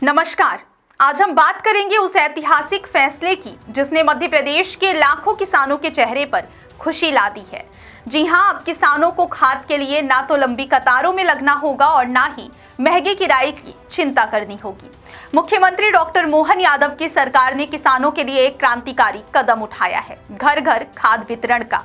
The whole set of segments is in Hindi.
नमस्कार। आज हम बात करेंगे उस ऐतिहासिक फैसले की जिसने मध्य प्रदेश के लाखों किसानों के चेहरे पर खुशी ला दी है। जी हां, अब किसानों को खाद के लिए ना तो लंबी कतारों में लगना होगा और ना ही महंगे किराए की चिंता करनी होगी। मुख्यमंत्री डॉक्टर मोहन यादव की सरकार ने किसानों के लिए एक क्रांतिकारी कदम उठाया है, घर घर खाद वितरण का।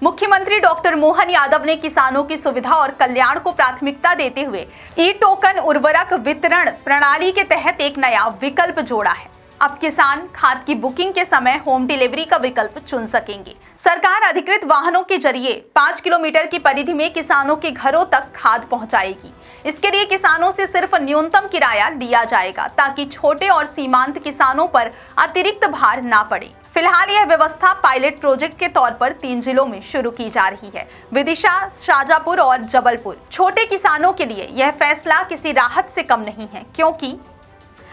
मुख्यमंत्री डॉक्टर मोहन यादव ने किसानों की सुविधा और कल्याण को प्राथमिकता देते हुए ई टोकन उर्वरक वितरण प्रणाली के तहत एक नया विकल्प जोड़ा है। अब किसान खाद की बुकिंग के समय होम डिलीवरी का विकल्प चुन सकेंगे। सरकार अधिकृत वाहनों के जरिए 5 किलोमीटर की परिधि में किसानों के घरों तक खाद पहुंचाएगी। इसके लिए किसानों से सिर्फ न्यूनतम किराया लिया जाएगा ताकि छोटे और सीमांत किसानों पर अतिरिक्त भार ना पड़े। फिलहाल यह व्यवस्था पायलट प्रोजेक्ट के तौर पर 3 जिलों में शुरू की जा रही है, विदिशा, शाजापुर और जबलपुर। छोटे किसानों के लिए यह फैसला किसी राहत से कम नहीं है, क्योंकि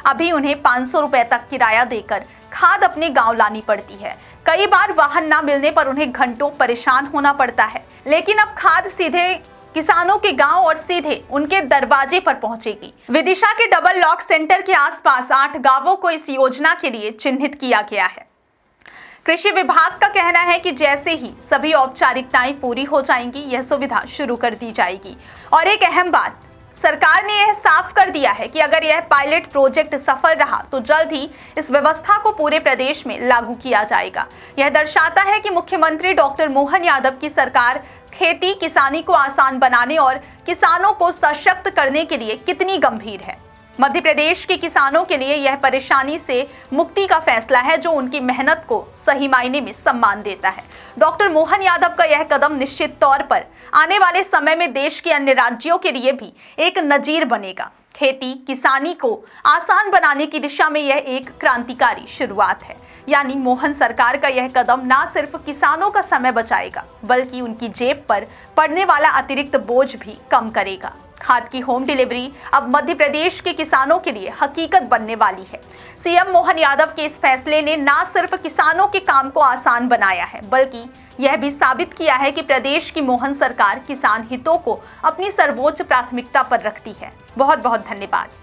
अभी उन्हें 500 रुपए तक किराया देकर खाद अपने गांव लानी पड़ती है। कई बार वाहन न मिलने पर उन्हें घंटों परेशान होना पड़ता है, लेकिन अब खाद सीधे किसानों के गांव और सीधे उनके दरवाजे पर पहुंचेगी। विदिशा के डबल लॉक सेंटर के आसपास 8 गांवों को इस योजना के लिए चिन्हित किया गया है। कृषि विभाग का कहना है कि जैसे ही सभी औपचारिकताएं पूरी हो जाएंगी, यह सुविधा शुरू कर दी जाएगी। और एक अहम बात, सरकार ने यह साफ कर दिया है कि अगर यह पायलट प्रोजेक्ट सफल रहा तो जल्द ही इस व्यवस्था को पूरे प्रदेश में लागू किया जाएगा। यह दर्शाता है कि मुख्यमंत्री डॉक्टर मोहन यादव की सरकार खेती किसानी को आसान बनाने और किसानों को सशक्त करने के लिए कितनी गंभीर है। मध्य प्रदेश के किसानों के लिए यह परेशानी से मुक्ति का फैसला है जो उनकी मेहनत को सही मायने में सम्मान देता है। डॉक्टर मोहन यादव का यह कदम निश्चित तौर पर आने वाले समय में देश के अन्य राज्यों के लिए भी एक नजीर बनेगा। खेती किसानी को आसान बनाने की दिशा में यह एक क्रांतिकारी शुरुआत है। यानी मोहन सरकार का यह कदम न सिर्फ किसानों का समय बचाएगा, बल्कि उनकी जेब पर पड़ने वाला अतिरिक्त बोझ भी कम करेगा। खाद की होम डिलीवरी अब मध्य प्रदेश के किसानों के लिए हकीकत बनने वाली है। सीएम मोहन यादव के इस फैसले ने न सिर्फ किसानों के काम को आसान बनाया है, बल्कि यह भी साबित किया है कि प्रदेश की मोहन सरकार किसान हितों को अपनी सर्वोच्च प्राथमिकता पर रखती है। बहुत बहुत धन्यवाद।